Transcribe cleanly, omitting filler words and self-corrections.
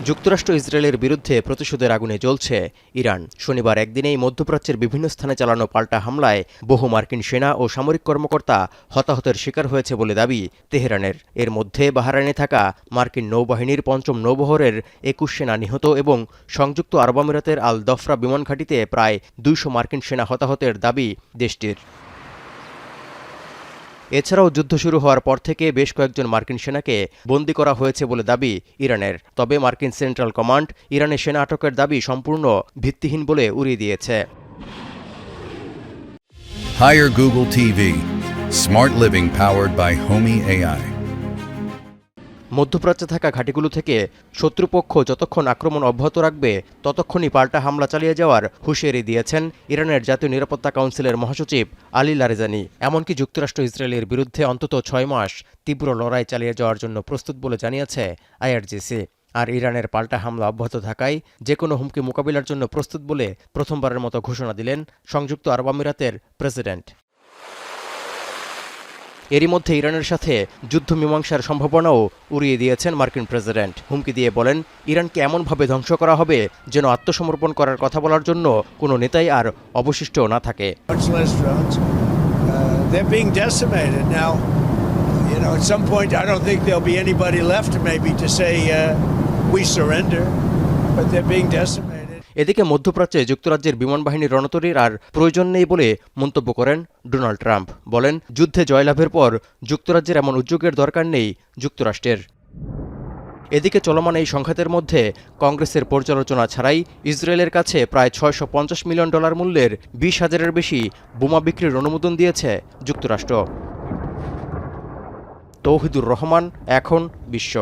যুক্তরাষ্ট্র ইসরায়েলের বিরুদ্ধে প্রতিশোধের আগুনে জ্বলছে ইরান। শনিবার একদিনেই মধ্যপ্রাচ্যের বিভিন্ন স্থানে চালানো পাল্টা হামলায় বহু মার্কিন সেনা ও সামরিক কর্মকর্তা হতাহতের শিকার হয়েছে বলে দাবি তেহরানের। এর মধ্যে বাহরাইনে থাকা মার্কিন নৌবাহিনীর ৫ম নৌবহরের ২১ সেনা নিহত এবং সংযুক্ত আরব আমিরাতের আল দফরা বিমান ঘাঁটিতে প্রায় ২০০ মার্কিন সেনা হতাহতের দাবি দেশটির। এছাড়াও যুদ্ধ শুরু হওয়ার পর থেকে বেশ কয়েকজন মার্কিন সেনাকে বন্দী করা হয়েছে বলে দাবি ইরানের। তবে মার্কিন সেন্ট্রাল কমান্ড ইরানের সেনা আটকের দাবি সম্পূর্ণ ভিত্তিহীন বলে উড়িয়ে দিয়েছে। Hire Google TV. Smart living powered by Homey AI. মধ্যপ্রাচ্যে থাকা ঘাঁটিগুলো থেকে শত্রুপক্ষ যতক্ষণ আক্রমণ অব্যাহত রাখবে ততক্ষণই পাল্টা হামলা চালিয়ে যাওয়ার হুঁশিয়ারি দিয়েছেন ইরানের জাতীয় নিরাপত্তা কাউন্সিলের মহাসচিব আলী লারেজানি। এমনকি যুক্তরাষ্ট্র ইসরায়েলের বিরুদ্ধে অন্তত ৬ মাস তীব্র লড়াই চালিয়ে যাওয়ার জন্য প্রস্তুত বলে জানিয়েছে আইআরজিসি। আর ইরানের পাল্টা হামলা অব্যাহত থাকায় যে কোনো হুমকি মোকাবিলার জন্য প্রস্তুত বলে প্রথমবারের মতো ঘোষণা দিলেন সংযুক্ত আরব আমিরাতের প্রেসিডেন্ট। এরই মধ্যে ইরানের সাথে যুদ্ধ মীমাংসার সম্ভাবনাও উড়িয়ে দিয়েছেন মার্কিন প্রেসিডেন্ট। হুমকি দিয়ে বলেন, ইরানকে এমনভাবে ধ্বংস করা হবে যেন আত্মসমর্পণ করার কথা বলার জন্য কোনো নেতাই আর অবশিষ্ট না থাকে। এদিকে মধ্যপ্রাচ্যে যুক্তরাজ্যের বিমান বাহিনীর রণতরীর আর প্রয়োজন নেই বলে মন্তব্য করেন ডোনাল্ড ট্রাম্প। বলেন, যুদ্ধে জয়লাভের পর যুক্তরাজ্যের এমন উদ্যোগের দরকার নেই যুক্তরাষ্ট্রের। এদিকে চলমান এই সংঘাতের মধ্যে কংগ্রেসের পর্যালোচনা ছাড়াই ইসরায়েলের কাছে প্রায় $৬৫০ মিলিয়ন মূল্যের ২০,০০০-এর বেশি বোমা বিক্রির অনুমোদন দিয়েছে যুক্তরাষ্ট্র। তৌহিদুর রহমান, এখন বিশ্ব।